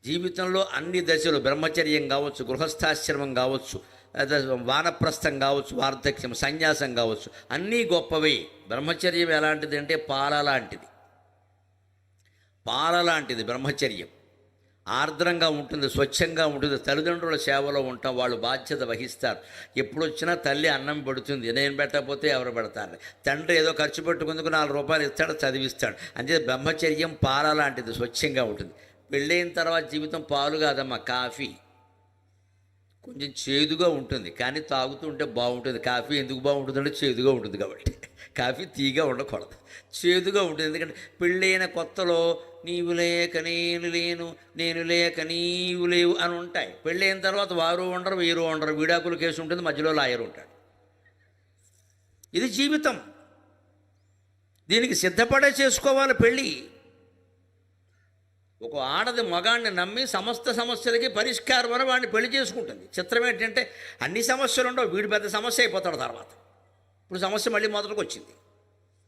జీవితంలో అన్ని దశలు, బ్రహ్మచర్యం కావచ్చు, గృహస్థాశ్రమం కావచ్చు, వానప్రస్థం కావచ్చు, వార్ధక్యం, సన్యాసం కావచ్చు, అన్నీ గొప్పవే. బ్రహ్మచర్యం ఎలాంటిది అంటే పాల లాంటిది. పాల లాంటిది బ్రహ్మచర్యం. ఆర్ద్రంగా ఉంటుంది, స్వచ్ఛంగా ఉంటుంది. తల్లిదండ్రుల సేవలో ఉంటాం, వాళ్ళు బాధ్యత వహిస్తారు. ఎప్పుడు వచ్చినా తల్లి అన్నం పెడుతుంది, నేను పెట్టకపోతే ఎవరు పెడతారు? తండ్రి ఏదో ఖర్చు పెట్టుకుందుకు 4 రూపాయలు ఇస్తాడు, చదివిస్తాడు. అంటే బ్రహ్మచర్యం పాల లాంటిది, స్వచ్ఛంగా ఉంటుంది. పెళ్ళైన తర్వాత జీవితం పాలు కాదమ్మా, కాఫీ. కొంచెం చేదుగా ఉంటుంది, కానీ తాగుతుంటే బాగుంటుంది. కాఫీ ఎందుకు బాగుంటుందంటే చేదుగా ఉంటుంది కాబట్టి. కాఫీ తీగా ఉండకూడదు, చేదుగా ఉంటుంది. ఎందుకంటే పెళ్ళైన కొత్తలో నీవు లేక నేను లేను, నేను లేక నీవు లేవు అని ఉంటాయి. పెళ్ళైన తర్వాత వారు ఉండరు, వీరు ఉండరు, విడాకుల కేసు ఉంటుంది, మధ్యలో లాయర్ ఉంటాడు. ఇది జీవితం. దీనికి సిద్ధపడే చేసుకోవాలి పెళ్ళి. ఒక ఆడది మగాడిని నమ్మి సమస్త సమస్యలకి పరిష్కారం అని వాడిని పెళ్లి చేసుకుంటుంది. చిత్రం ఏంటంటే అన్ని సమస్యలు ఉండవు, వీడు పెద్ద సమస్య అయిపోతాడు తర్వాత. ఇప్పుడు సమస్య మళ్ళీ మొదటికి వచ్చింది.